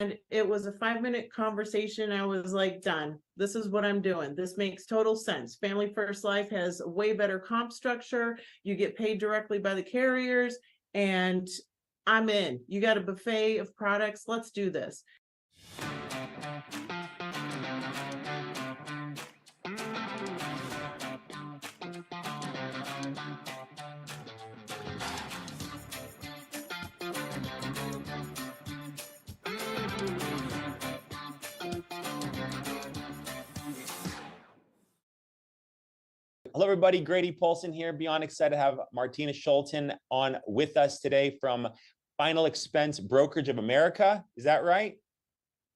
And it was a 5-minute conversation. I was like, done. This is what I'm doing. This makes total sense. Family First Life has a way better comp structure. You get paid directly by the carriers, and I'm in. You got a buffet of products. Let's do this. Hello, everybody. Grady Paulson here. Beyond excited to have Martina Sholiton on with us today from Final Expense Brokerage of America. Is that right?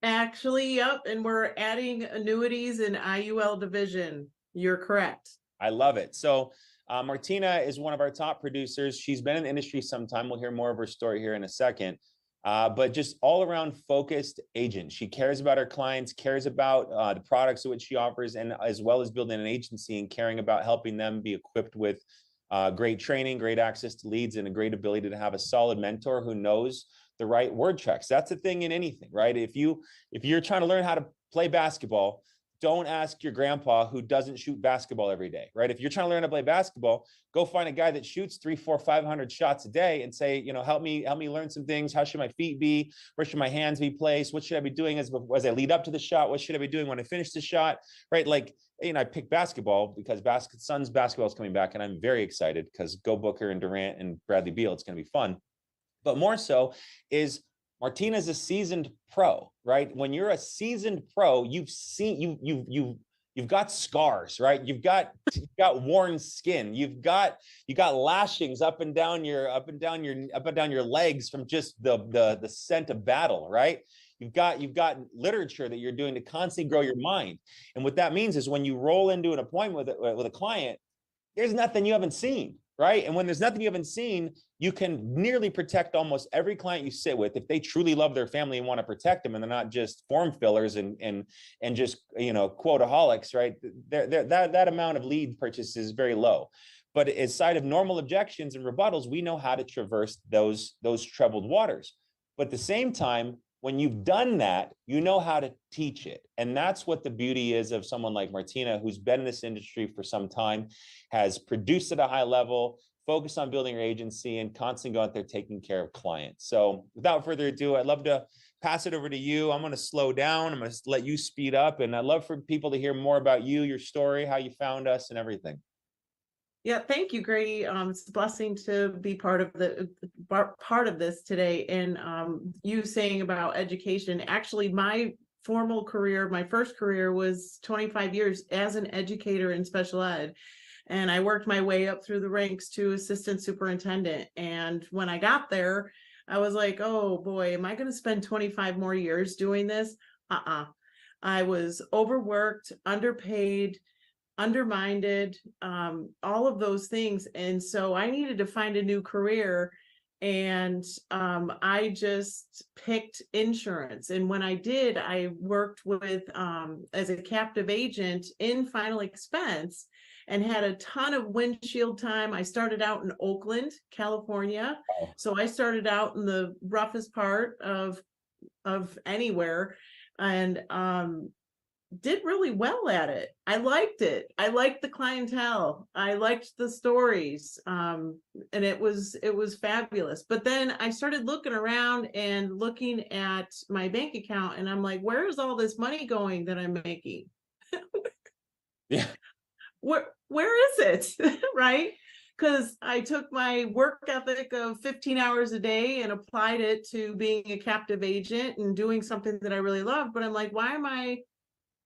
Actually, yep. And we're adding annuities and IUL division. You're correct. I love it. So Martina is one of our top producers. She's been in the industry some time. We'll hear more of her story here in a second. But just all around focused agent. She cares about her clients, cares about the products which she offers, and as well as building an agency and caring about helping them be equipped with great training, great access to leads, and a great ability to have a solid mentor who knows the right word tracks. That's the thing in anything, right? If you're trying to learn how to play basketball, don't ask your grandpa who doesn't shoot basketball every day, right? If you're trying to learn to play basketball, go find a guy that shoots 300, 400, 500 shots a day and say, help me learn some things. How should my feet be? Where should my hands be placed? What should I be doing as I lead up to the shot? What should I be doing when I finish the shot, right? Like, I pick basketball because Suns basketball is coming back, and I'm very excited because go Booker and Durant and Bradley Beal. It's going to be fun. But more so is Martina is a seasoned pro, right? When you're a seasoned pro, you've got scars, right? You've got worn skin. You've got lashings up and down your legs from just the scent of battle, right? You've got literature that you're doing to constantly grow your mind. And what that means is when you roll into an appointment with a client, there's nothing you haven't seen, right? And when there's nothing you haven't seen, you can nearly protect almost every client you sit with if they truly love their family and want to protect them, and they're not just form fillers and just quotaholics, right? That amount of lead purchase is very low. But aside of normal objections and rebuttals, we know how to traverse those troubled waters. But at the same time, when you've done that, you know how to teach it. And that's what the beauty is of someone like Martina, who's been in this industry for some time, has produced at a high level, focused on building her agency, and constantly go out there taking care of clients. So without further ado, I'd love to pass it over to you. I'm going to slow down. I'm going to let you speed up. And I'd love for people to hear more about you, your story, how you found us, and everything. Yeah, thank you, Grady. It's a blessing to be part of this today. And you saying about education, actually, my formal career, my first career was 25 years as an educator in special ed. And I worked my way up through the ranks to assistant superintendent. And when I got there, I was like, oh boy, am I going to spend 25 more years doing this? I was overworked, underpaid, undermined, all of those things. And so I needed to find a new career. And I just picked insurance. And when I did, I worked with as a captive agent in Final Expense and had a ton of windshield time. I started out in Oakland, California. So I started out in the roughest part of anywhere, and did really well at it. I liked it. I liked the clientele. I liked the stories. And it was fabulous. But then I started looking around and looking at my bank account, and I'm like, where is all this money going that I'm making? Yeah. Where is it? Right? Because I took my work ethic of 15 hours a day and applied it to being a captive agent and doing something that I really loved. But I'm like, why am I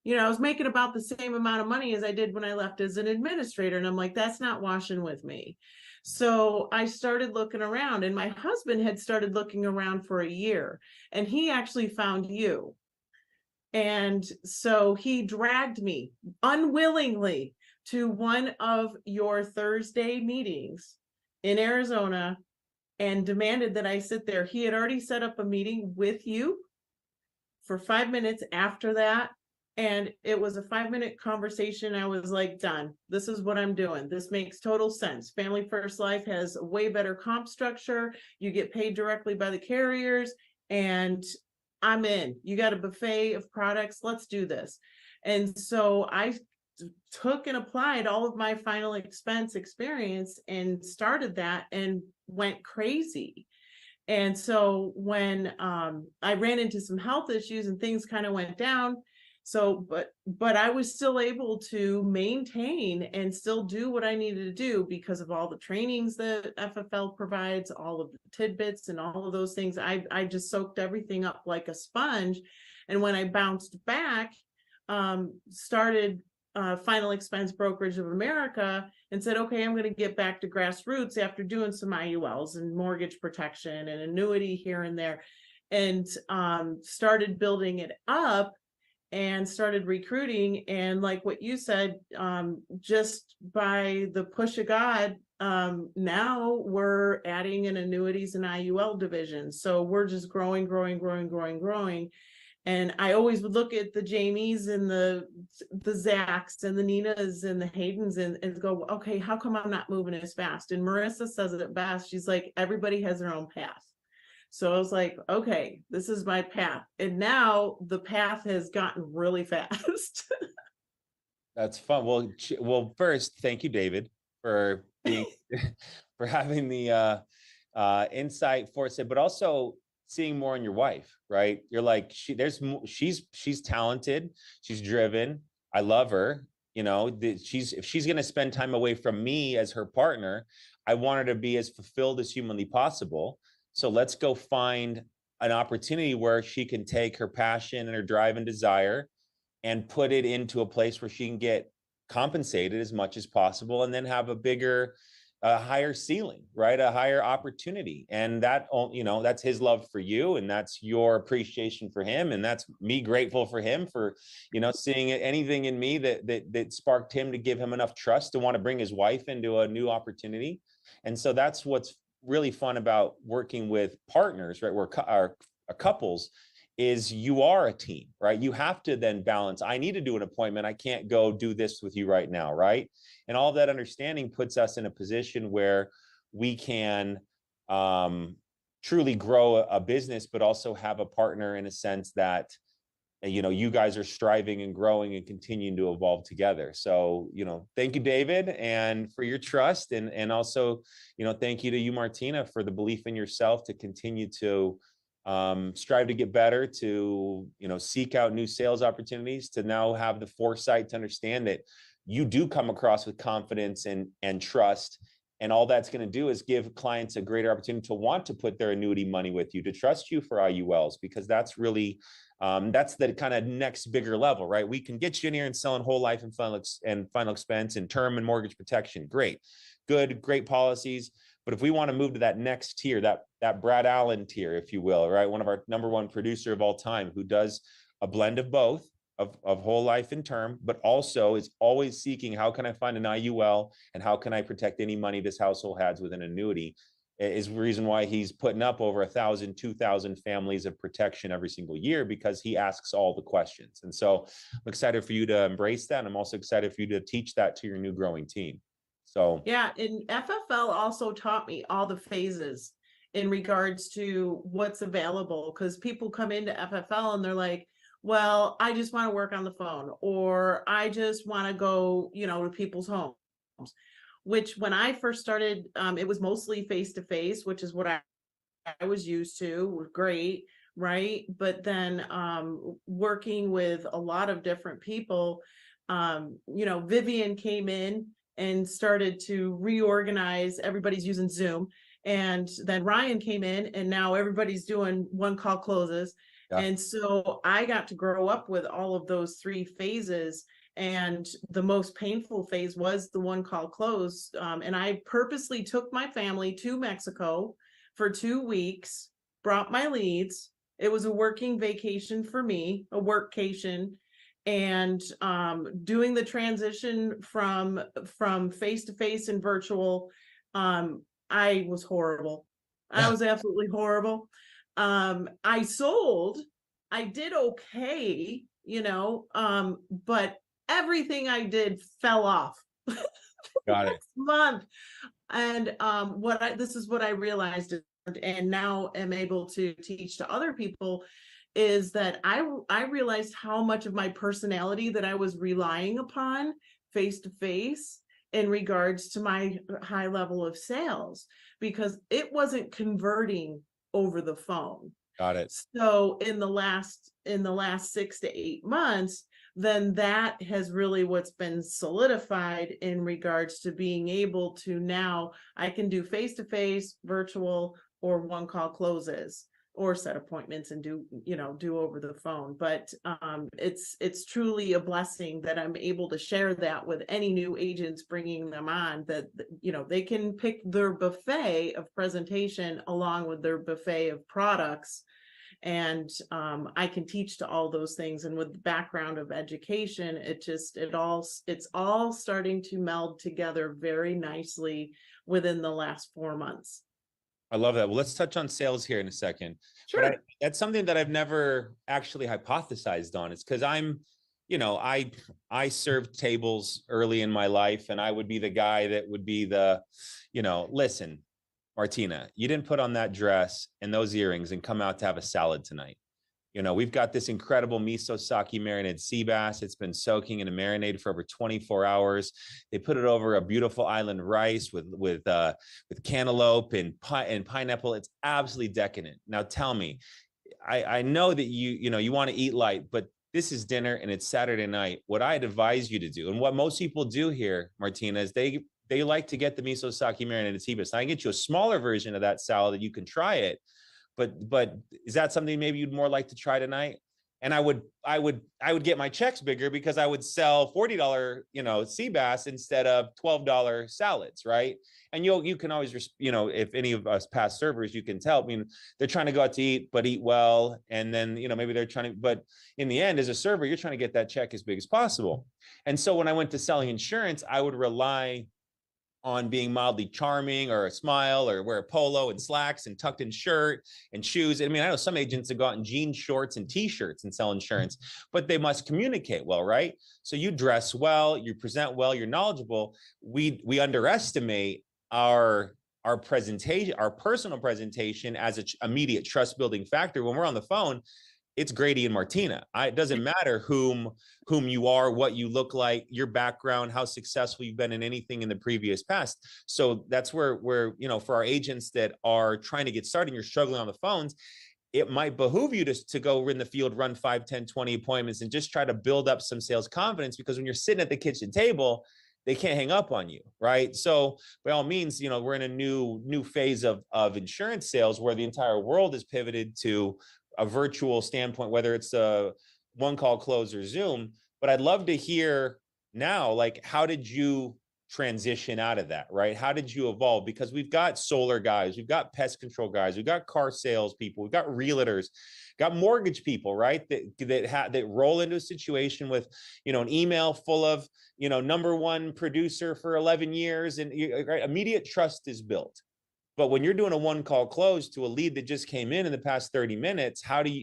was making about the same amount of money as I did when I left as an administrator. And I'm like, that's not washing with me. So I started looking around, and my husband had started looking around for a year, and he actually found you. And so he dragged me unwillingly to one of your Thursday meetings in Arizona and demanded that I sit there. He had already set up a meeting with you for 5 minutes after that. And it was a 5-minute conversation. I was like, done. This is what I'm doing. This makes total sense. Family First Life has a way better comp structure. You get paid directly by the carriers, and I'm in. You got a buffet of products. Let's do this. And so I took and applied all of my final expense experience and started that and went crazy. And so when I ran into some health issues and things kind of went down, so but I was still able to maintain and still do what I needed to do because of all the trainings that FFL provides, all of the tidbits and all of those things. I just soaked everything up like a sponge. And when I bounced back, started Final Expense Brokerage of America and said, okay, I'm going to get back to grassroots after doing some IULs and mortgage protection and annuity here and there, and started building it up and started recruiting. And like what you said, just by the push of God, now we're adding an annuities and IUL division. So we're just growing. And I always would look at the Jamies and the Zachs and the Ninas and the Haydens and go, okay, how come I'm not moving as fast? And Marissa says it best. She's like, everybody has their own path. So I was like, okay, this is my path. And now the path has gotten really fast. That's fun. Well, first, thank you, David, for being for having the insight, foresight, but also seeing more in your wife, right? You're like, she's talented, she's driven. I love her. You know, if she's going to spend time away from me as her partner, I want her to be as fulfilled as humanly possible. So let's go find an opportunity where she can take her passion and her drive and desire and put it into a place where she can get compensated as much as possible, and then have a higher ceiling, right? A higher opportunity. And that, you know, that's his love for you, and that's your appreciation for him. And that's me grateful for him for, you know, seeing anything in me that sparked him to give him enough trust to want to bring his wife into a new opportunity. And so that's what's really fun about working with partners, right? Our couples, is you are a team, right? You have to then balance. I need to do an appointment. I can't go do this with you right now, right? And all of that understanding puts us in a position where we can truly grow a business, but also have a partner in a sense that, you know, you guys are striving and growing and continuing to evolve together. So, you know, thank you, David, and for your trust. And also, you know, thank you to you, Martina, for the belief in yourself to continue to strive to get better, to, you know, seek out new sales opportunities, to now have the foresight to understand that you do come across with confidence and trust. And all that's going to do is give clients a greater opportunity to want to put their annuity money with you, to trust you for IULs, because that's really, that's the kind of next bigger level, right? We can get you in here and selling whole life and final expense and term and mortgage protection. Great, great policies. But if we want to move to that next tier, that Brad Allen tier, if you will, right? One of our #1 producer of all time, who does a blend of both, of whole life and term, but also is always seeking, how can I find an IUL and how can I protect any money this household has with an annuity, is the reason why he's putting up over 1,000, 2,000 families of protection every single year, because he asks all the questions. And so I'm excited for you to embrace that. And I'm also excited for you to teach that to your new growing team. So yeah, and FFL also taught me all the phases in regards to what's available, because people come into FFL and they're like, well, I just want to work on the phone, or I just want to go, you know, to people's homes, which when I first started, it was mostly face to face, which is what I was used to. Great, right? But then working with a lot of different people, you know, Vivian came in and started to reorganize. Everybody's using Zoom. And then Ryan came in and now everybody's doing one call closes. yeah. And so I got to grow up with all of those 3 phases. And the most painful phase was the one call close. And I purposely took my family to Mexico for 2 weeks, brought my leads. It was a working vacation for me, a workcation. And doing the transition from face to face and virtual, I was horrible. I was absolutely horrible. I sold, I did okay, you know, but everything I did fell off. Got it. Next month. And this is what I realized, and now am able to teach to other people, is that I realized how much of my personality that I was relying upon face to face in regards to my high level of sales, because it wasn't converting over the phone. Got it. So in the last 6 to 8 months, then that has really what's been solidified in regards to being able to, now I can do face to face, virtual, or one call closes, or set appointments and do over the phone. But it's truly a blessing that I'm able to share that with any new agents bringing them on, that they can pick their buffet of presentation along with their buffet of products. And I can teach to all those things. And with the background of education, it's all starting to meld together very nicely within the last 4 months. I love that. Well, let's touch on sales here in a second. Sure. But that's something that I've never actually hypothesized on. It's because I served tables early in my life, and I would be the guy that would be listen, Martina, you didn't put on that dress and those earrings and come out to have a salad tonight. We've got this incredible miso sake marinated sea bass. It's been soaking in a marinade for over 24 hours. They put it over a beautiful island rice with cantaloupe and pineapple. It's absolutely decadent. Now tell me, I know that you want to eat light, but this is dinner and it's Saturday night. What I'd advise you to do, and what most people do here, Martina, is they like to get the miso sake marinated sea bass. I can get you a smaller version of that salad that you can try it. But is that something maybe you'd more like to try tonight? And I would get my checks bigger, because I would sell $40, sea bass instead of $12 salads, right? And you can always, if any of us past servers, you can tell, they're trying to go out to eat, but eat well. And then, maybe they're trying to, but in the end, as a server, you're trying to get that check as big as possible. And so when I went to selling insurance, I would rely on being mildly charming, or a smile, or wear a polo and slacks and tucked in shirt and shoes. I know some agents have gotten jeans, shorts, and t-shirts and sell insurance, but they must communicate well, right? So you dress well, you present well, you're knowledgeable. We underestimate our presentation, our personal presentation, as an immediate trust building factor. When we're on the phone, it's Grady and Martina. It doesn't matter whom you are, what you look like, your background, how successful you've been in anything in the previous past. So that's where for our agents that are trying to get started, and you're struggling on the phones, it might behoove you to go in the field, run 5, 10, 20 appointments, and just try to build up some sales confidence, because when you're sitting at the kitchen table, they can't hang up on you, right? So by all means, we're in a new phase of insurance sales, where the entire world is pivoted to a virtual standpoint, whether it's a one call close or Zoom. But I'd love to hear now, like, how did you transition out of that, right? How did you evolve? Because we've got solar guys, we've got pest control guys, we've got car sales people, we've got realtors, got mortgage people, right? That roll into a situation with, an email full of, number one producer for 11 years, and right, immediate trust is built. But when you're doing a one call close to a lead that just came in the past 30 minutes,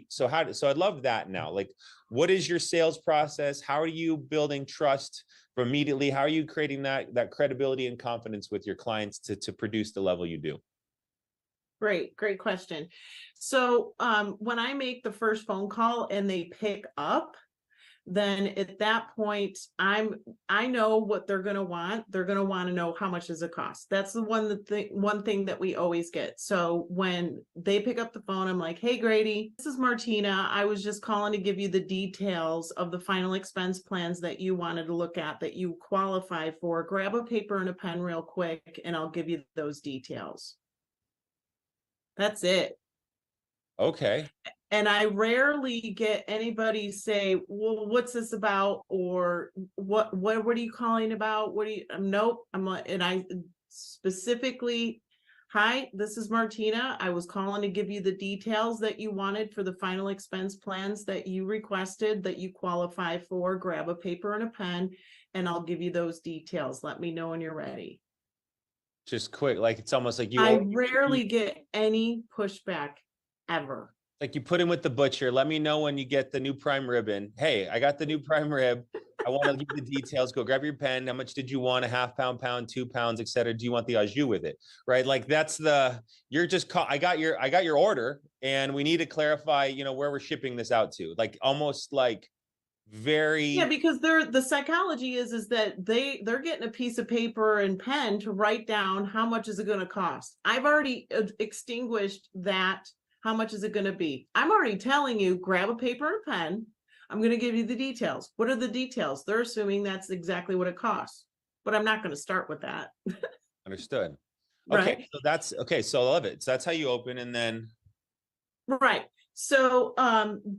so I'd love that now. Like, what is your sales process? How are you building trust immediately? How are you creating that credibility and confidence with your clients to produce the level you do? Great question. So when I make the first phone call and they pick up, then at that point, I know what they're going to want. They're going to want to know how much does it cost. That's the one thing that we always get. So when they pick up the phone, I'm like, hey, Grady, this is Martina. I was just calling to give you the details of the final expense plans that you wanted to look at, that you qualify for. Grab a paper and a pen real quick, and I'll give you those details. That's it. Okay. And I rarely get anybody say, well, what's this about? Or what are you calling about? Nope. I'm like, and I specifically, hi, this is Martina. I was calling to give you the details that you wanted for the final expense plans that you requested, that you qualify for. Grab a paper and a pen, and I'll give you those details. Let me know when you're ready. Just quick, like, it's almost like I rarely get any pushback ever. Like, you put in with the butcher. Let me know when you get the new prime rib in. Hey, I got the new prime rib. I want to give the details. Go grab your pen. How much did you want? A half pound, pound, 2 pounds, etc. Do you want the au jus with it? Right? Like that's you're just I got your order, and we need to clarify, where we're shipping this out to. Like almost like Yeah, very because the psychology is that they're getting a piece of paper and pen to write down how much is it going to cost. I've already extinguished that. How much is it going to be? I'm already telling you, grab a paper and a pen. I'm going to give you the details. What are the details? They're assuming that's exactly what it costs, but I'm not going to start with that. understood. Okay, Right. so that's okay. So I love it. So that's how you open, and then Right. So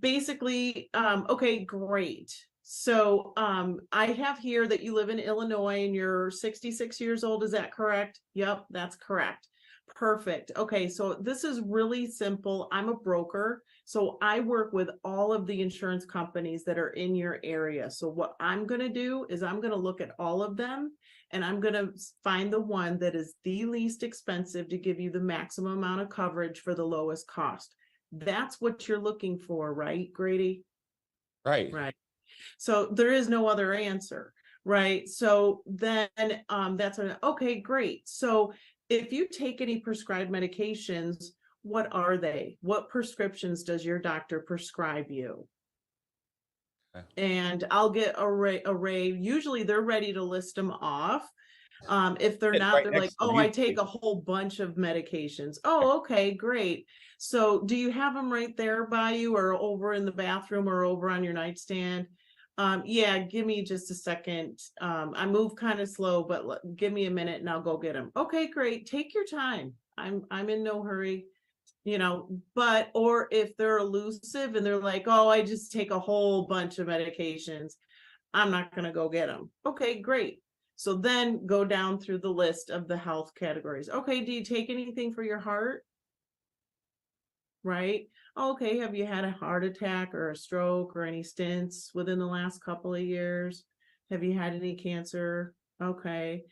basically, okay, great. So I have here that you live in Illinois and you're 66 years old. Is that correct? Yep, that's correct. Perfect. Okay, so this is really simple. I'm a broker, so I work with all of the insurance companies that are in your area. So what I'm going to do is I'm going to look at all of them, and I'm going to find the one that is the least expensive to give you the maximum amount of coverage for the lowest cost. That's what you're looking for, right, Grady? right. Right. So there is no other answer, right? So then that's okay, great. So if you take any prescribed medications, what are they? What prescriptions does your doctor prescribe you? Okay. And I'll get array. Usually they're ready to list them off. If they're It's not, right they're like, next to oh, you. I take a whole bunch of medications. Oh, okay, great. So do you have them right there by you or over in the bathroom or over on your nightstand? Yeah, give me just a second. I move kind of slow, but give me a minute and I'll go get them. Okay, great. Take your time. I'm in no hurry, but or if they're elusive and they're like, oh, I just take a whole bunch of medications, I'm not going to go get them. Okay, great. So then go down through the list of the health categories. Okay, do you take anything for your heart? Right. Okay, have you had a heart attack or a stroke or any stents within the last couple of years? Have you had any cancer? Okay.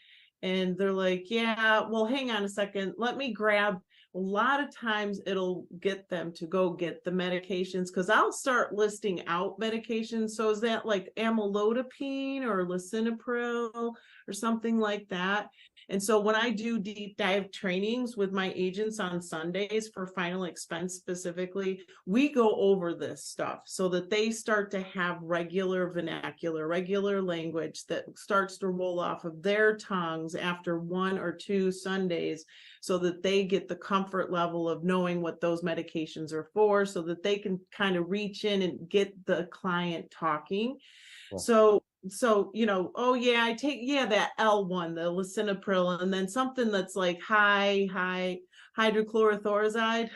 And they're like, yeah, well, hang on a second. Let me grab. A lot of times it'll get them to go get the medications because I'll start listing out medications. So is that like amlodipine or lisinopril or something like that? And so when I do deep dive trainings with my agents on Sundays for final expense specifically, we go over this stuff so that they start to have regular vernacular, regular language that starts to roll off of their tongues after 1 or 2 Sundays so that they get the comfort level of knowing what those medications are for so that they can kind of reach in and get the client talking. Cool. So, oh yeah, I take, that L1, the lisinopril, and then something that's like high hydrochlorothiazide,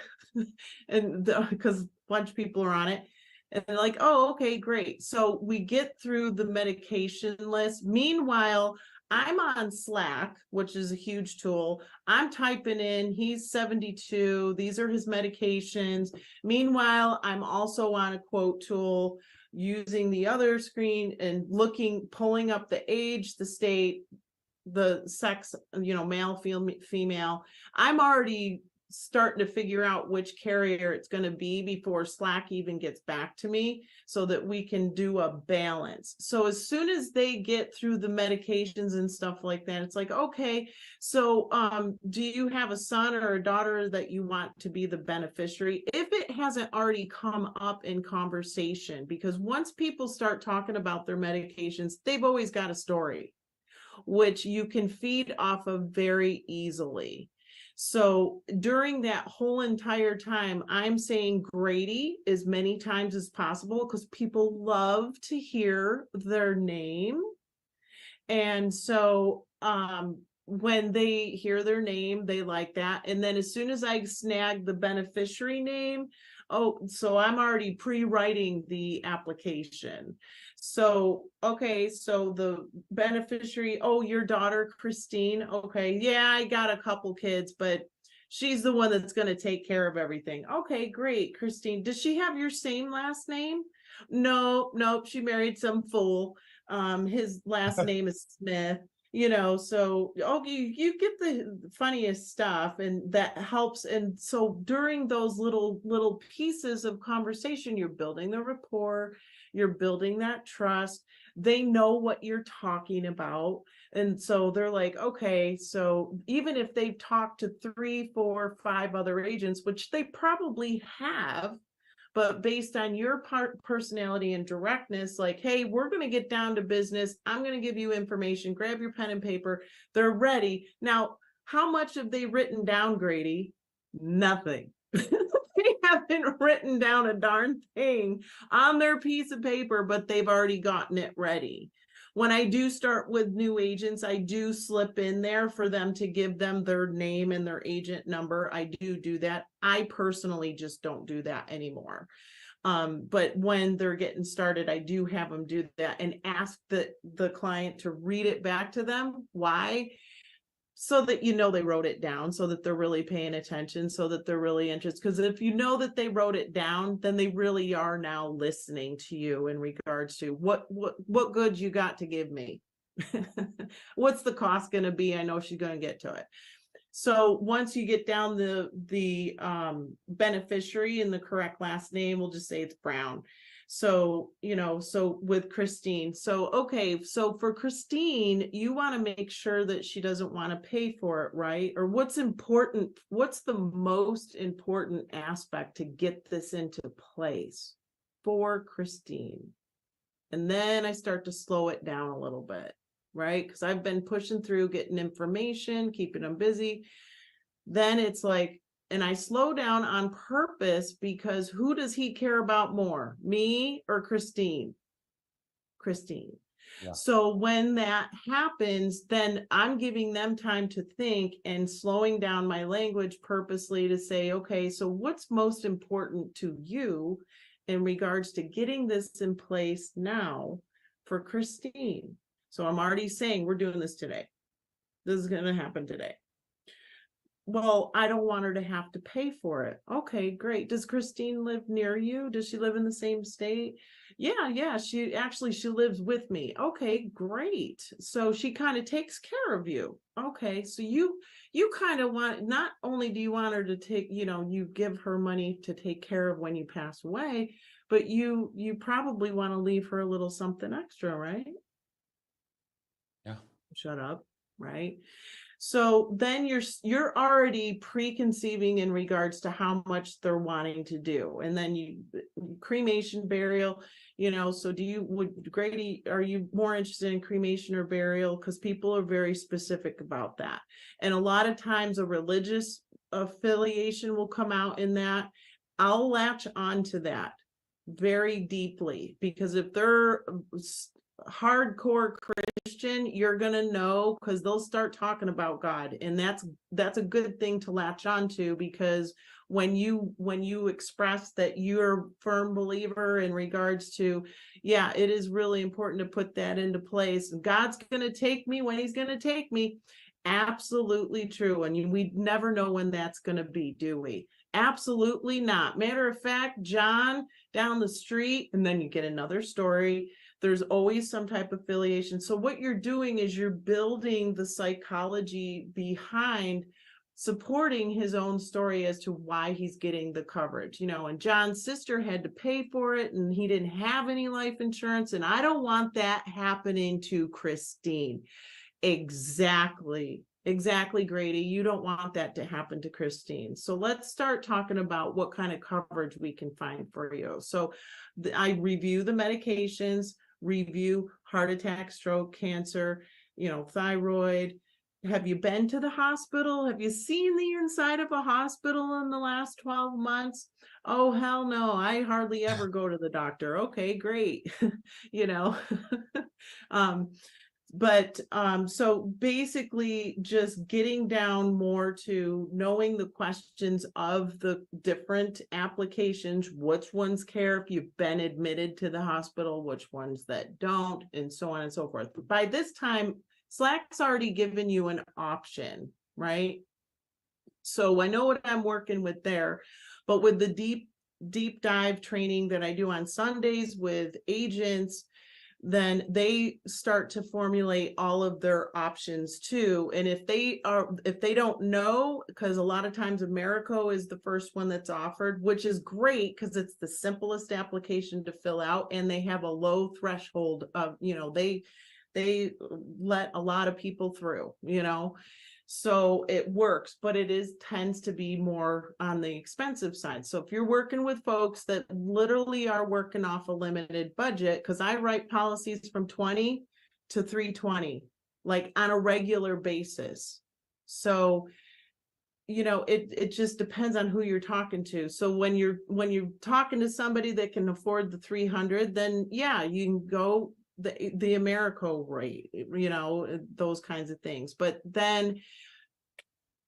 and because a bunch of people are on it. And they're like, oh, okay, great. So we get through the medication list. Meanwhile, I'm on Slack, which is a huge tool. I'm typing in, he's 72. These are his medications. Meanwhile, I'm also on a quote tool using the other screen and pulling up the age, the state, the sex, male, female. I'm already starting to figure out which carrier it's going to be before Slack even gets back to me so that we can do a balance. So as soon as they get through the medications and stuff like that, it's like, okay, so do you have a son or a daughter that you want to be the beneficiary? If it hasn't already come up in conversation, because once people start talking about their medications, they've always got a story which you can feed off of very easily. So during that whole entire time, I'm saying Grady as many times as possible because people love to hear their name. And so when they hear their name, they like that. And then as soon as I snag the beneficiary name, oh, so I'm already pre-writing the application. So, okay, so the beneficiary, oh, your daughter, Christine. Okay, yeah, I got a couple kids, but she's the one that's going to take care of everything. Okay, great, Christine. Does she have your same last name? No, nope, she married some fool. His last name is Smith. So you get the funniest stuff, and that helps. And so during those little pieces of conversation, you're building the rapport, you're building that trust. They know what you're talking about. And so they're like, okay, so even if they've talked to 3, 4, 5 other agents, which they probably have, but based on your personality and directness, like, hey, we're going to get down to business. I'm going to give you information. Grab your pen and paper. They're ready. Now, how much have they written down, Grady? Nothing. They haven't written down a darn thing on their piece of paper, but they've already gotten it ready. When I do start with new agents, I do slip in there for them to give them their name and their agent number. I do that. I personally just don't do that anymore. But when they're getting started, I do have them do that and ask the client to read it back to them. Why? So that you know they wrote it down, so that they're really paying attention, so that they're really interested. Because if you know that they wrote it down, then they really are now listening to you in regards to what goods you got to give me. What's the cost going to be? I know she's going to get to it. So once you get down the beneficiary and the correct last name, we'll just say it's Brown. So, so with Christine, so, okay, so for Christine, you want to make sure that she doesn't want to pay for it, right? Or what's important, what's the most important aspect to get this into place for Christine? And then I start to slow it down a little bit, right? Because I've been pushing through, getting information, keeping them busy. Then it's like, and I slow down on purpose because who does he care about more, me or Christine? Christine. Yeah. So when that happens, then I'm giving them time to think and slowing down my language purposely to say, okay, so what's most important to you in regards to getting this in place now for Christine? So I'm already saying we're doing this today. This is going to happen today. Well, I don't want her to have to pay for it. Okay, great. Does Christine live near you? Does she live in the same state? Yeah, she lives with me. Okay, great. So she kind of takes care of you. Okay, so you kind of want, not only do you want her to take, you give her money to take care of when you pass away, but you probably want to leave her a little something extra, right? Yeah. Shut up, right? So then you're already preconceiving in regards to how much they're wanting to do. And then cremation, burial, so Grady, are you more interested in cremation or burial? Because people are very specific about that. And a lot of times a religious affiliation will come out in that. I'll latch onto that very deeply, because if they're hardcore Christian, you're gonna know, because they'll start talking about God, and that's a good thing to latch onto, because when you express that you're a firm believer in regards to, yeah, it is really important to put that into place. God's gonna take me when he's gonna take me. Absolutely true. And we never know when that's gonna be, do we? Absolutely not. Matter of fact, John down the street, and then you get another story. There's always some type of affiliation. So what you're doing is you're building the psychology behind supporting his own story as to why he's getting the coverage, and John's sister had to pay for it and he didn't have any life insurance. And I don't want that happening to Christine. Exactly, Grady. You don't want that to happen to Christine. So let's start talking about what kind of coverage we can find for you. So I review the medications, review heart attack, stroke, cancer, thyroid. Have you been to the hospital? Have you seen the inside of a hospital in the last 12 months? Oh, hell no. I hardly ever go to the doctor. Okay, great. But so basically just getting down more to knowing the questions of the different applications, which ones care if you've been admitted to the hospital, which ones that don't, and so on and so forth. By this time, Slack's already given you an option, right? So I know what I'm working with there, but with the deep dive training that I do on Sundays with agents, then they start to formulate all of their options too. And if they don't know, because a lot of times Americo is the first one that's offered, which is great because it's the simplest application to fill out, and they have a low threshold of, they let a lot of people through, so it works, but tends to be more on the expensive side. So if you're working with folks that literally are working off a limited budget, because I write policies from 20 to 320, like on a regular basis. So, it just depends on who you're talking to. So when you're talking to somebody that can afford the 300, then yeah, you can go the Americo rate, those kinds of things. But then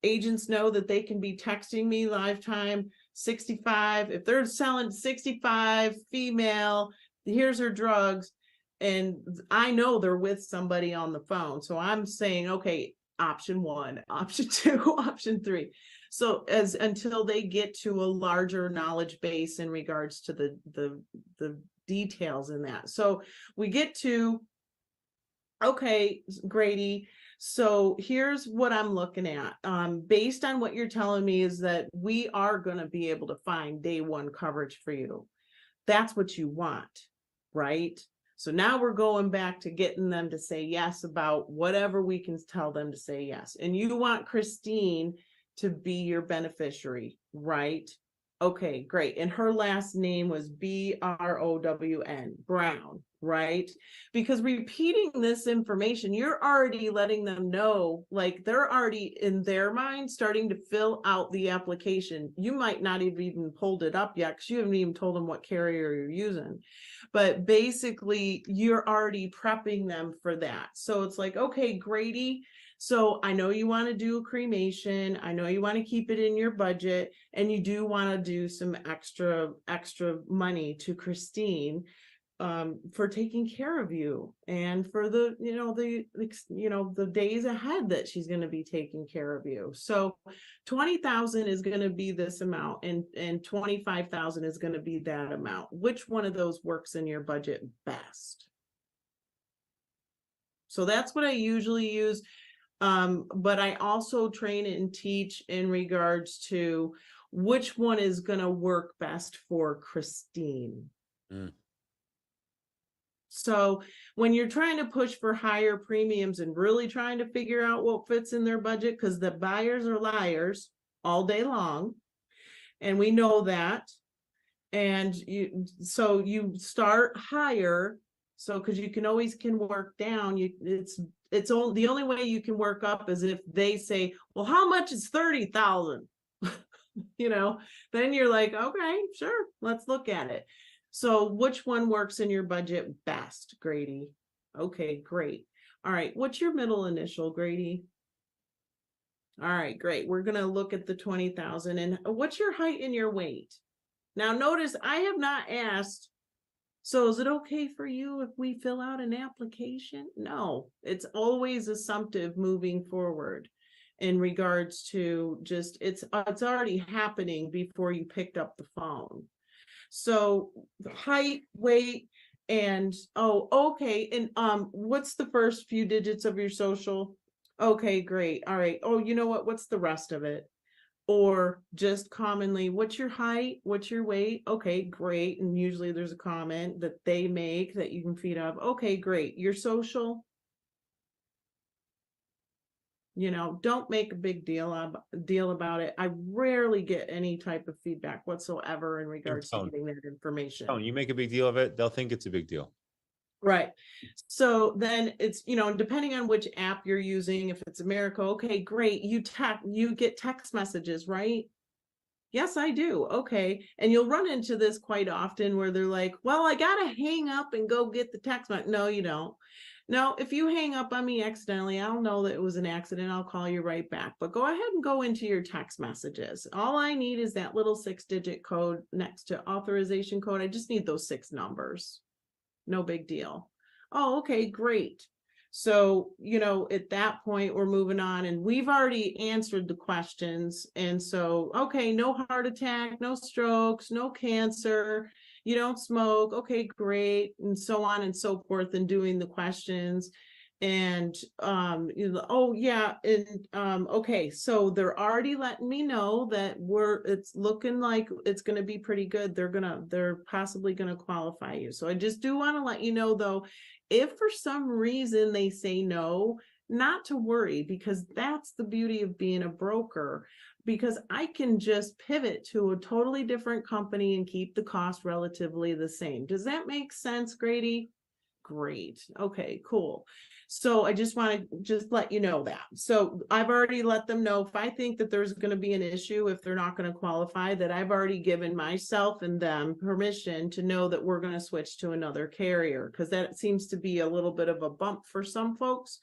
agents know that they can be texting me lifetime 65. If they're selling 65 female, here's her drugs. And I know they're with somebody on the phone. So I'm saying, okay, option 1, option 2, option 3. So until they get to a larger knowledge base in regards to the details in that. So we get to, okay, Grady, so here's what I'm looking at. Based on what you're telling me is that we are going to be able to find day 1 coverage for you. That's what you want, right? So now we're going back to getting them to say yes about whatever we can tell them to say yes. And you want Christine to be your beneficiary, right? Okay, great. And her last name was Brown, Brown, right? Because repeating this information, you're already letting them know, like they're already in their mind starting to fill out the application. You might not have even pulled it up yet because you haven't even told them what carrier you're using. But basically, you're already prepping them for that. So it's like, okay, Grady, so I know you want to do a cremation. I know you want to keep it in your budget, and you do want to do some extra money to Christine for taking care of you and for the days ahead that she's going to be taking care of you. So 20,000 is going to be this amount, and 25,000 is going to be that amount. Which one of those works in your budget best? So that's what I usually use. But I also train and teach in regards to which one is going to work best for Christine. So when you're trying to push for higher premiums and really trying to figure out what fits in their budget, because the buyers are liars all day long, and we know that, and you start higher. So because you can always work down, the only way you can work up is if they say, well, how much is 30,000? Then you're like, okay, sure, let's look at it. So which one works in your budget best, Grady? Okay, great. All right, what's your middle initial, Grady? All right, great. We're going to look at the 20,000. And what's your height and your weight? Now notice I have not asked, so is it okay for you if we fill out an application? No, it's always assumptive moving forward in regards to just, it's already happening before you picked up the phone. So the height, weight, and okay. And what's the first few digits of your social? Okay, great. All right. Oh, you know what? What's the rest of it? Or just commonly, what's your height? What's your weight? Okay, great. And usually there's a comment that they make that you can feed off. Okay, great. Your social, don't make a big deal about it. I rarely get any type of feedback whatsoever in regards to getting that information. You make a big deal of it, they'll think it's a big deal. Right. So then it's, depending on which app you're using, if it's America, okay, great. You get text messages, right? Yes, I do. Okay. And you'll run into this quite often where they're like, well, I got to hang up and go get the text message. No, you don't. No, if you hang up on me accidentally, I'll know that it was an accident. I'll call you right back. But go ahead and go into your text messages. All I need is that little 6-digit code next to authorization code. I just need those 6 numbers. No big deal. Oh, okay, great. So, at that point, we're moving on, and we've already answered the questions. And so, okay, no heart attack, no strokes, no cancer. You don't smoke. Okay, great. And so on and so forth, and doing the questions. And oh yeah, and okay, so they're already letting me know that it's looking like it's going to be pretty good. They're possibly going to qualify you. So I just do want to let you know, though, if for some reason they say no, not to worry, because that's the beauty of being a broker, because I can just pivot to a totally different company and keep the cost relatively the same. Does that make sense, Grady? Great. Okay, cool. So I just want to just let you know that. So I've already let them know, if I think that there's going to be an issue, if they're not going to qualify, that I've already given myself and them permission to know that we're going to switch to another carrier, because that seems to be a little bit of a bump for some folks.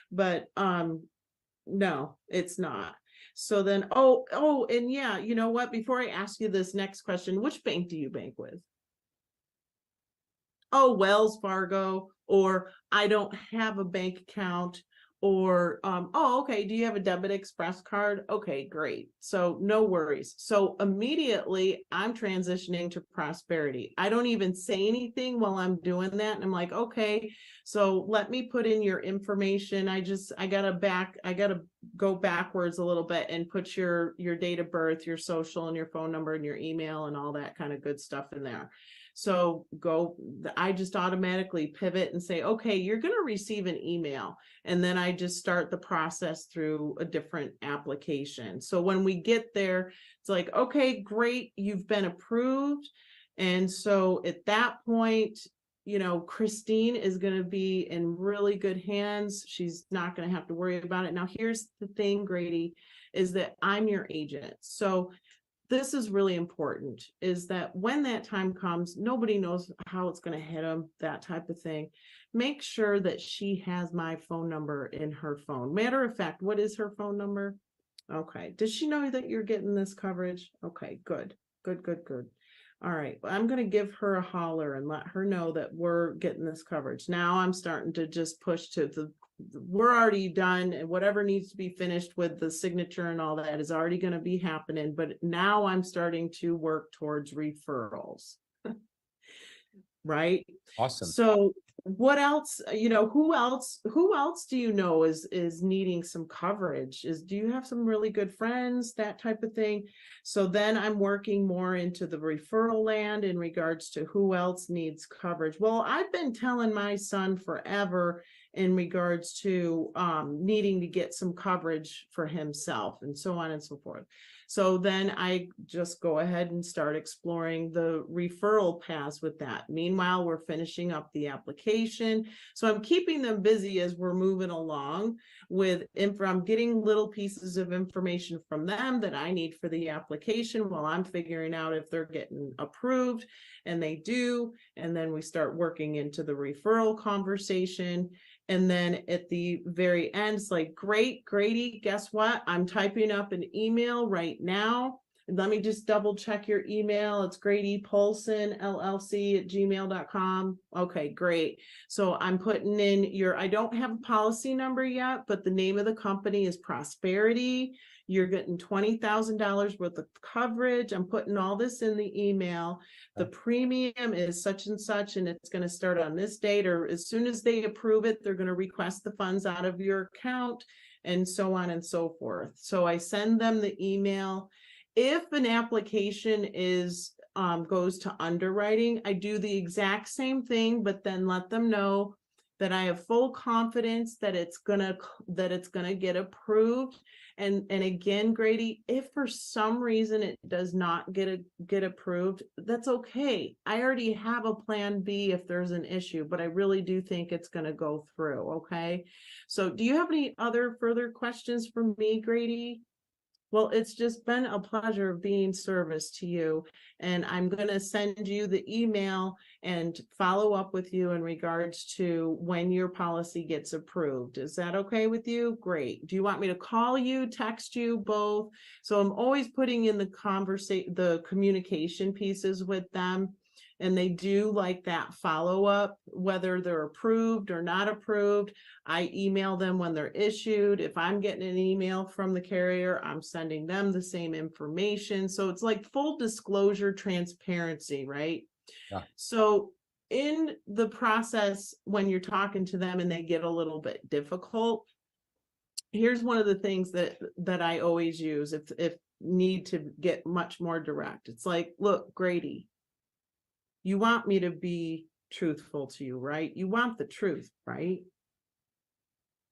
But no, it's not. So then, and yeah, you know what? Before I ask you this next question, which bank do you bank with? Oh, Wells Fargo, or I don't have a bank account, or oh, okay, do you have a debit express card? Okay, great. So no worries. So immediately I'm transitioning to Prosperity. I don't even say anything while I'm doing that. And I'm like, okay, so let me put in your information. I gotta go backwards a little bit and put your date of birth, your social, and your phone number and your email and all that kind of good stuff in there. So I just automatically pivot and say, okay, you're going to receive an email. And then I just start the process through a different application. So when we get there, it's like, okay, great, you've been approved. And so at that point, Christine is going to be in really good hands. She's not going to have to worry about it. Now, here's the thing, Grady, is that I'm your agent. So this is really important, is that when that time comes, nobody knows how it's going to hit them, that type of thing. Make sure that she has my phone number in her phone. Matter of fact, what is her phone number? Okay. Does she know that you're getting this coverage? Okay, good. All right. I'm going to give her a holler and let her know that we're getting this coverage. Now I'm starting to just push to we're already done, and whatever needs to be finished with the signature and all that is already going to be happening. But now I'm starting to work towards referrals. Right. Awesome. So what else, who else do you know is needing some coverage? Do you have some really good friends, that type of thing? So then I'm working more into the referral land in regards to who else needs coverage. Well, I've been telling my son forever in regards to needing to get some coverage for himself, and so on and so forth. So then I just go ahead and start exploring the referral paths with that. Meanwhile, we're finishing up the application. So I'm keeping them busy as we're moving along with I'm getting little pieces of information from them that I need for the application while I'm figuring out if they're getting approved, and they do. And then we start working into the referral conversation. And then at the very end, it's like, great, Grady, guess what? I'm typing up an email right now. Let me just double check your email. It's Grady Polson, LLC@gmail.com. Okay, great. So I'm putting in I don't have a policy number yet, but the name of the company is Prosperity. You're getting $20,000 worth of coverage. I'm putting all this in the email. The premium is such and such, and it's going to start on this date, or as soon as they approve it, they're going to request the funds out of your account, and so on and so forth. So I send them the email. If an application goes to underwriting, I do the exact same thing, but then let them know that I have full confidence that it's gonna get approved. And again, Grady, if for some reason it does not get approved, that's okay. I already have a plan B if there's an issue, but I really do think it's going to go through. Okay. So do you have any other further questions for me, Grady? Well, it's just been a pleasure being service to you, and I'm going to send you the email and follow up with you in regards to when your policy gets approved. Is that okay with you? Great. Do you want me to call you, text you, both? So I'm always putting in the communication pieces with them. And they do like that follow-up, whether they're approved or not approved. I email them when they're issued. If I'm getting an email from the carrier, I'm sending them the same information. So it's like full disclosure, transparency, right? Yeah. So in the process, when you're talking to them and they get a little bit difficult, here's one of the things that I always use if need to get much more direct. It's like, look, Grady, you want me to be truthful to you, right? You want the truth, right?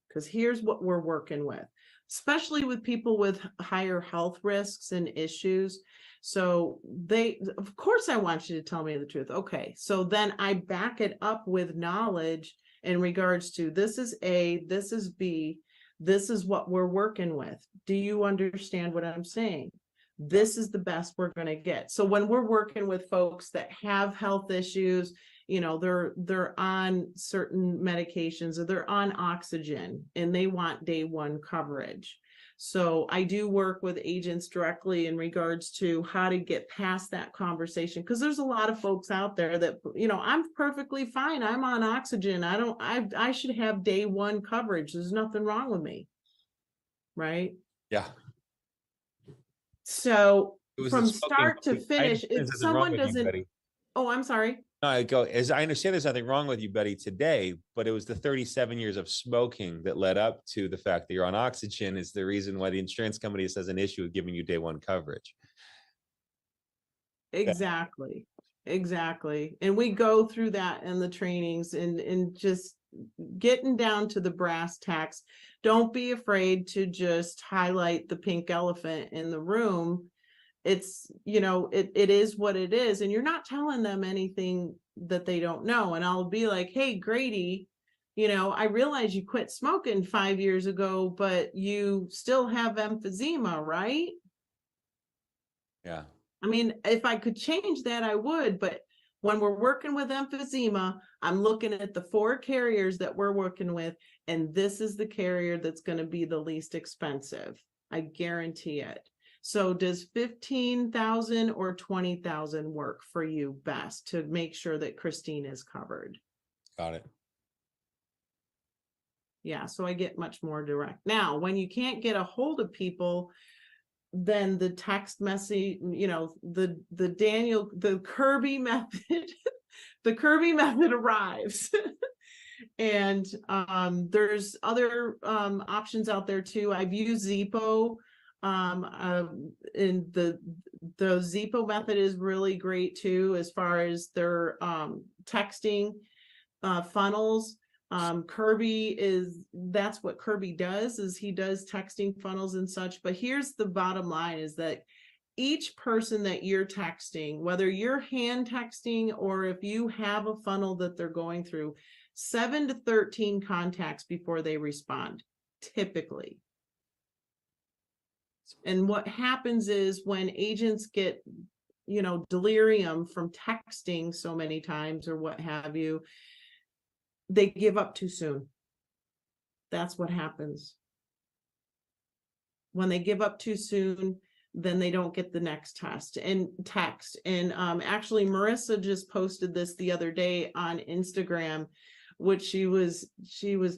Because here's what we're working with, especially with people with higher health risks and issues. So of course, I want you to tell me the truth. Okay, so then I back it up with knowledge in regards to this is A, this is B, this is what we're working with. Do you understand what I'm saying? This is the best we're going to get. So when we're working with folks that have health issues, they're on certain medications or they're on oxygen and they want day one coverage. So I do work with agents directly in regards to how to get past that conversation, because there's a lot of folks out there that, I'm perfectly fine. I'm on oxygen. I should have day one coverage. There's nothing wrong with me. Right? Yeah. So from smoking. start to finish, if someone doesn't, oh, I'm sorry. No, I understand there's nothing wrong with you, Betty, today, but it was the 37 years of smoking that led up to the fact that you're on oxygen is the reason why the insurance company says an issue with giving you day one coverage. Exactly. And we go through that in the trainings and just getting down to the brass tacks. Don't be afraid to just highlight the pink elephant in the room. It's, it is what it is. And you're not telling them anything that they don't know. And I'll be like, hey, Grady, I realize you quit smoking 5 years ago, but you still have emphysema, right? Yeah. I mean, if I could change that, I would. But when we're working with emphysema, I'm looking at the 4 carriers that we're working with, and this is the carrier that's going to be the least expensive. I guarantee it. So does 15,000 or 20,000 work for you best to make sure that Christine is covered? Got it. Yeah, so I get much more direct. Now, when you can't get a hold of people, then the text message, the Kirby method, the Kirby method arrives. And there's other options out there too. I've used Zepo. And the Zepo method is really great too, as far as their texting funnels. That's what Kirby does, is he does texting funnels and such. But here's the bottom line, is that each person that you're texting, whether you're hand texting or if you have a funnel that they're going through, 7 to 13 contacts before they respond, typically. And what happens is when agents get, delirium from texting so many times or what have you, they give up too soon. That's what happens. When they give up too soon, then they don't get the next text. And actually, Marissa just posted this the other day on Instagram, which she was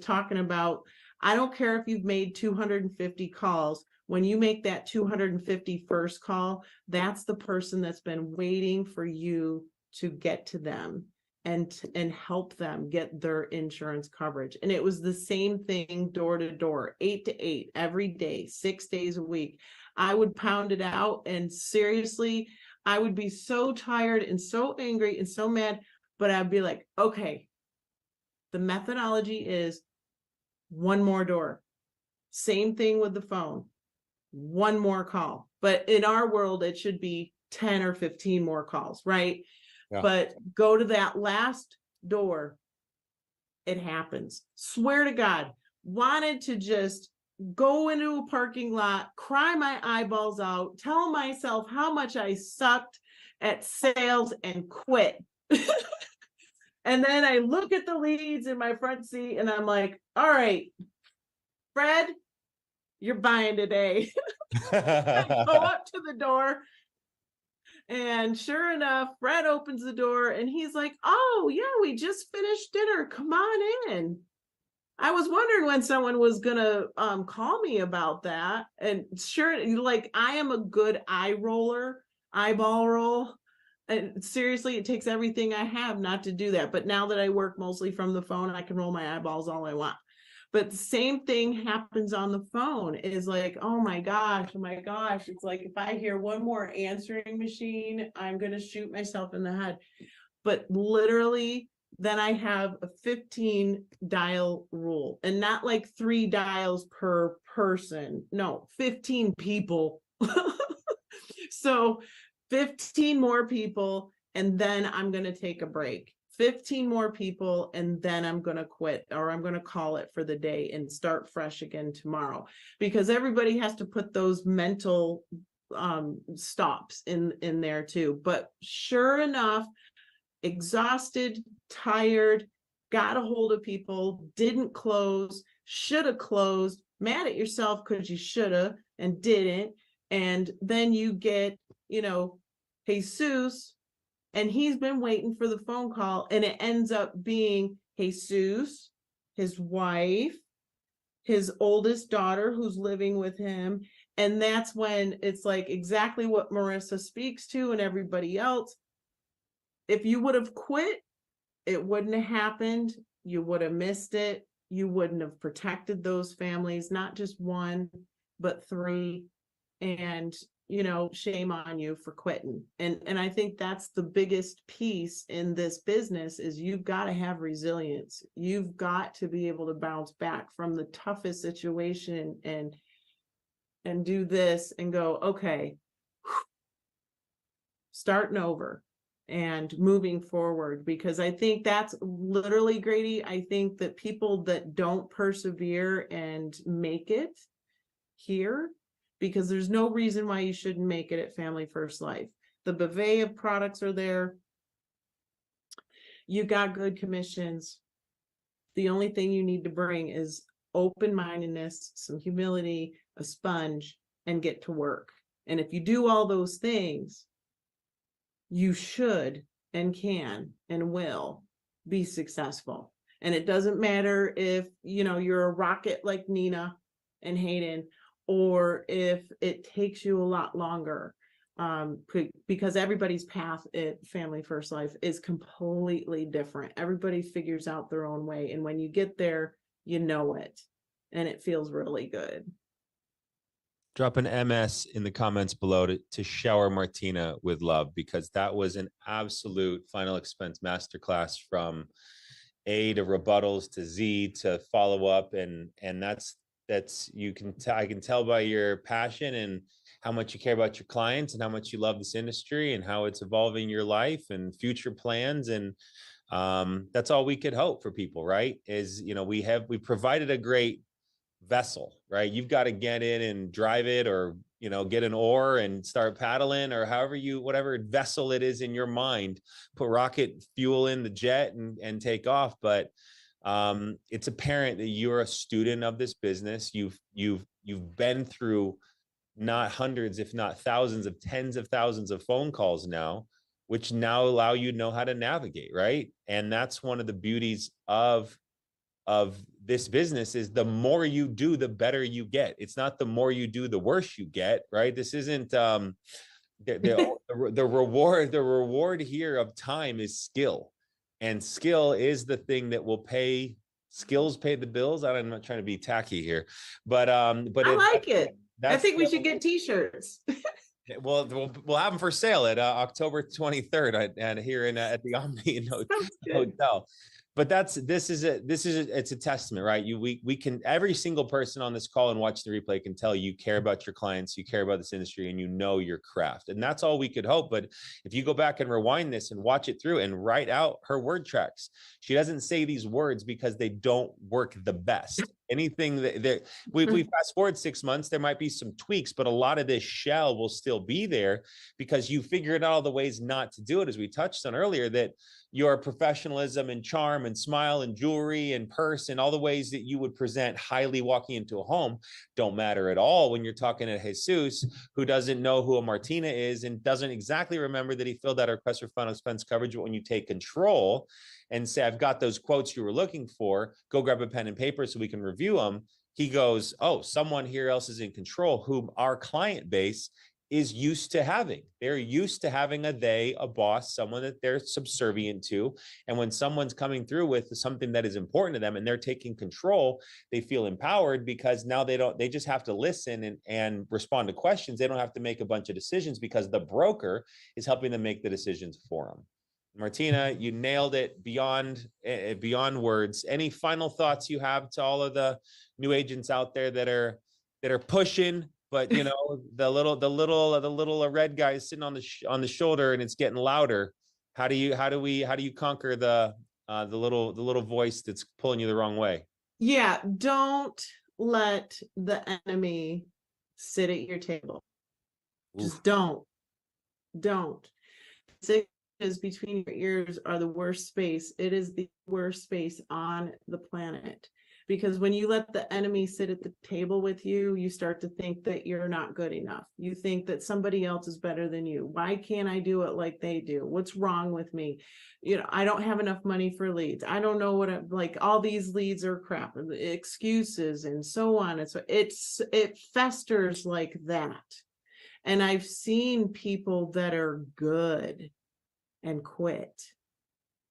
talking about. I don't care if you've made 250 calls. When you make that 250 first call, that's the person that's been waiting for you to get to them and help them get their insurance coverage. And it was the same thing door to door, 8 to 8 every day, 6 days a week. I would pound it out, and seriously, I would be so tired and so angry and so mad, but I'd be like, okay, the methodology is one more door. Same thing with the phone. One more call. But in our world, it should be 10 or 15 more calls, right? Yeah. But go to that last door. It happens. Swear to God, wanted to just go into a parking lot, cry my eyeballs out, tell myself how much I sucked at sales and quit. And then I look at the leads in my front seat and I'm like, all right, Fred, you're buying today. I go up to the door, and sure enough, Fred opens the door and he's like, oh yeah, we just finished dinner. Come on in. I was wondering when someone was gonna call me about that. And sure, like, I am a good eyeball roll. And seriously, it takes everything I have not to do that. But now that I work mostly from the phone, I can roll my eyeballs all I want. But the same thing happens on the phone, is like, oh my gosh, oh my gosh. It's like, if I hear one more answering machine, I'm going to shoot myself in the head. But literally, then I have a 15 dial rule, and not like 3 dials per person. No, 15 people. So 15 more people, and then I'm going to take a break. 15 more people, and then I'm going to quit, or I'm going to call it for the day and start fresh again tomorrow, because everybody has to put those mental stops in there too. But sure enough, exhausted, tired, got a hold of people, didn't close, should have closed, mad at yourself because you should have and didn't. And then you get, Jesus, and he's been waiting for the phone call, and it ends up being Jesus, his wife, his oldest daughter who's living with him. And that's when it's like exactly what Marissa speaks to, and everybody else. If you would have quit, it wouldn't have happened. You would have missed it. You wouldn't have protected those families, not just one, but 3. And, shame on you for quitting. And I think that's the biggest piece in this business, is you've got to have resilience. You've got to be able to bounce back from the toughest situation and do this and go, okay, starting over and moving forward. Because I think that's literally, Grady, I think that people that don't persevere and make it here, because there's no reason why you shouldn't make it at Family First Life. The buffet of products are there. You got good commissions. The only thing you need to bring is open-mindedness, some humility, a sponge, and get to work. And if you do all those things, you should and can and will be successful. And it doesn't matter if, you're a rocket like Nina and Hayden, or if it takes you a lot longer, because everybody's path at Family First Life is completely different. Everybody figures out their own way. And when you get there, you know it, and it feels really good. Drop an MS in the comments below to shower Martina with love, because that was an absolute final expense masterclass, from A to rebuttals to Z to follow up. And that's I can tell by your passion and how much you care about your clients and how much you love this industry and how it's evolving your life and future plans. And that's all we could hope for people, right? Is, we provided a great vessel, right? You've got to get in and drive it, or, get an oar and start paddling, or whatever vessel it is in your mind, put rocket fuel in the jet and take off. But it's apparent that you're a student of this business. You've been through not hundreds, if not thousands of tens of thousands of phone calls now, which now allow you to know how to navigate, right? And that's one of the beauties of this business, is the more you do, the better you get. It's not the more you do, the worse you get, right? This isn't the reward here of time is skill, and skill is the thing that will pay. Skills pay the bills. I'm not trying to be tacky here, but I like it. I think we should get t-shirts. We'll have them for sale at October 23rd and here at the Omni Hotel. But this is it's a testament, right? We can, every single person on this call and watch the replay can tell you care about your clients, you care about this industry, and you know your craft. And that's all we could hope. But if you go back and rewind this and watch it through and write out her word tracks, she doesn't say these words because they don't work the best. Anything that we fast forward 6 months, there might be some tweaks, but a lot of this shell will still be there because you figured out all the ways not to do it, as we touched on earlier, that your professionalism and charm and smile and jewelry and purse and all the ways that you would present highly walking into a home don't matter at all when you're talking to Jesus, who doesn't know who a Martina is and doesn't exactly remember that he filled out a request for final expense coverage. But when you take control and say, I've got those quotes you were looking for, go grab a pen and paper so we can review them. He goes, oh, someone here else is in control, whom our client base is used to having. They're used to having a they, a boss, someone that they're subservient to. And when someone's coming through with something that is important to them and they're taking control, they feel empowered because now they just have to listen and respond to questions. They don't have to make a bunch of decisions because the broker is helping them make the decisions for them. Martina, you nailed it beyond words. Any final thoughts you have to all of the new agents out there that are pushing, but you know, the little red guy is sitting on the shoulder and it's getting louder? How do you conquer the little voice that's pulling you the wrong way? Yeah, don't let the enemy sit at your table. Just don't. Six is between your ears are the worst space. It is the worst space on the planet. Because when you let the enemy sit at the table with you, you start to think that you're not good enough. You think that somebody else is better than you. Why can't I do it like they do? What's wrong with me? You know, I don't have enough money for leads. I don't know what like all these leads are crap, excuses and so on. And so it festers like that. And I've seen people that are good and quit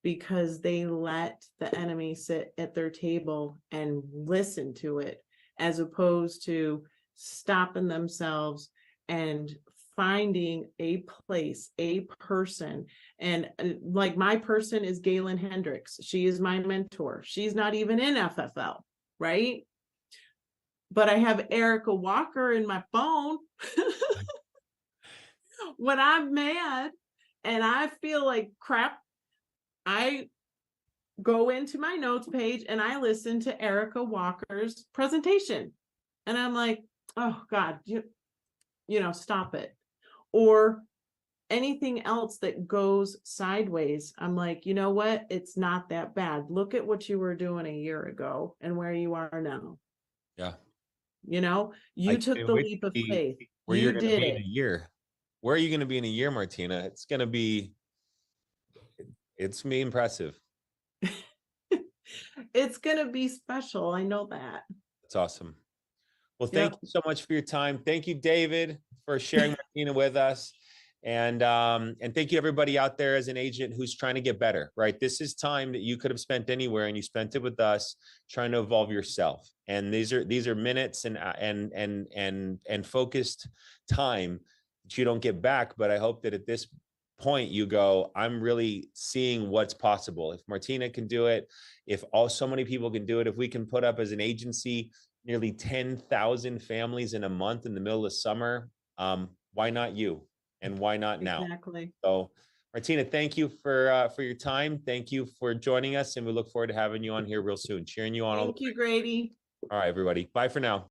because they let the enemy sit at their table and listen to it, as opposed to stopping themselves and finding a place, a person. And like my person is Galen Hendricks. She is my mentor. She's not even in FFL, right? But I have Erica Walker in my phone. When I'm mad and I feel like crap, I go into my notes page and I listen to Erica Walker's presentation. And I'm like, oh God, you know, stop it. Or anything else that goes sideways. I'm like, you know what? It's not that bad. Look at what you were doing a year ago and where you are now. Yeah. You know, you took the leap of faith. Where You you're going to did be in it. a year. Where are you going to be in a year, Martina? It's going to be impressive. It's going to be special. I know that. It's awesome. Well, thank you so much for your time. Thank you, David, for sharing Martina with us. And thank you everybody out there as an agent who's trying to get better, right? This is time that you could have spent anywhere and you spent it with us trying to evolve yourself. And these are minutes and focused time that you don't get back. But I hope that at this point you go, I'm really seeing what's possible. If Martina can do it, if so many people can do it, if we can put up as an agency nearly 10,000 families in a month in the middle of summer, why not you? And why not now? Exactly. So Martina, thank you for your time. Thank you for joining us. And we look forward to having you on here real soon, cheering you on. Thank you, Grady. All right, everybody. Bye for now.